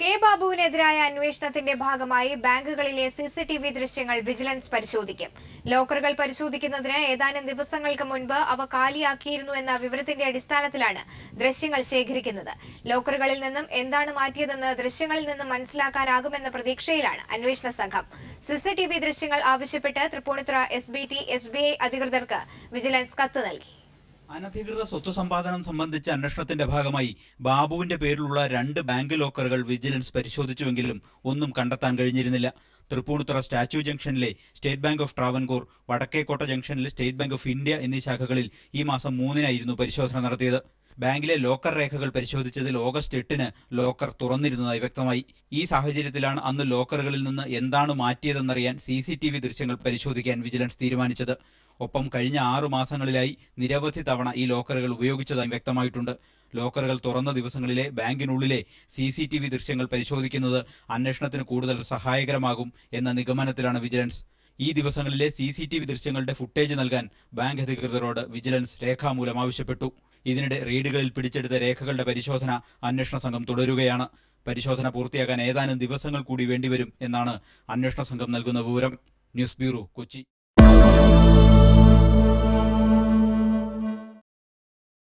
K ബാബുവിനെതിരായ അന്വേഷണത്തിന്റെ ഭാഗമായി ബാങ്കുകളിലെ CCTV ദൃശ്യങ്ങൾ വിജിലൻസ് പരിശോധിക്കും. ലോക്കറുകൾ പരിശോധിക്കുന്നതിന് ഏതാനും ദിവസങ്ങൾക്ക് മുൻപ് അവ കാലിയാക്കിയിരുന്നു എന്ന വിവരത്തിന്റെ അടിസ്ഥാനത്തിലാണ് ദൃശ്യങ്ങൾ ശേഖരിക്കുന്നത്. ലോക്കറുകളിൽ നിന്നും എന്താണ് മാറ്റിയതെന്ന് ദൃശ്യങ്ങളിൽ നിന്നും മനസ്സിലാക്കാനാകുമെന്ന പ്രതീക്ഷയിലാണ് അന്വേഷണ സംഘം. സിസിടിവി ദൃശ്യങ്ങൾ ആവശ്യപ്പെട്ട് തൃപ്പൂണിത്തുറ SBT SBI അധികൃതർക്ക് വിജിലൻസ് കത്ത് നൽകി. അനധികൃത സ്വത്ത് സമ്പാദനം സംബന്ധിച്ച അന്വേഷണത്തിന്റെ ഭാഗമായി ബാബുവിന്റെ പേരിലുള്ള 2 ബാങ്ക് ലോക്കറുകൾ വിജിലൻസ് പരിശോധിച്ചുവെങ്കിലും ഒന്നും കണ്ടെത്താൻ കഴിഞ്ഞിരുന്നില്ല. തൃപ്പൂണിത്തുറ സ്റ്റാച്യു ജംഗ്ഷനിലെ state bank of Travancore, Vadakkekotta ജംഗ്ഷനിലെ സ്റ്റേറ്റ് ബാങ്ക് ഓഫ് ഇന്ത്യ എന്നീ ശാഖകളിൽ ഈ മാസം 3-നായിരുന്നു പരിശോധന നടത്തിയത്. ബാങ്കിലെ ലോക്കർ രേഖകൾ പരിശോധിച്ചതിൽ ഓഗസ്റ്റ് 8-ന് ലോക്കർ തുറന്നിരുന്നതായി വ്യക്തമായി. ഈ സാഹചര്യത്തിലാണ് അന്ന് ലോക്കറുകളിൽ നിന്ന് എന്താണ് മാറ്റിയതെന്നറിയാൻ CCTV ദൃശ്യങ്ങൾ പരിശോധിക്കാൻ വിജിലൻസ് തീരുമാനിച്ചത്. ഒപ്പം കഴിഞ്ഞ 6 മാസങ്ങളിലായി നിരവധി തവണ ഈ ലോക്കറുകൾ ഉപയോഗിച്ചതായി വ്യക്തമായിട്ടുണ്ട്. ലോക്കറുകൾ തുറന്ന ദിവസങ്ങളിലെ ബാങ്കിനുള്ളിലെ CCTV ദൃശ്യങ്ങൾ പരിശോധിക്കുന്നത് അന്വേഷണത്തിന് കൂടുതൽ സഹായകരമാകും എന്ന നിഗമനത്തിലാണ് വിജിലൻസ്. ഈ ദിവസങ്ങളിലെ CCTV ദൃശ്യങ്ങളുടെ ഫുട്ടേജ് നൽകാൻ ബാങ്ക് അധികൃതരോട് വിജിലൻസ് രേഖാമൂലം ആവശ്യപ്പെട്ടു. ഇതിനിടെ റെയ്ഡുകളിൽ പിടിച്ചെടുത്ത രേഖകളുടെ പരിശോധന അന്വേഷണ സംഘം തുടരുകയാണ്. പരിശോധന പൂർത്തിയാക്കാൻ ഏതാനും ദിവസങ്ങൾ കൂടി വേണ്ടിവരും എന്നാണ് അന്വേഷണ സംഘം നൽകുന്ന വിവരം. News bureau, Kochi.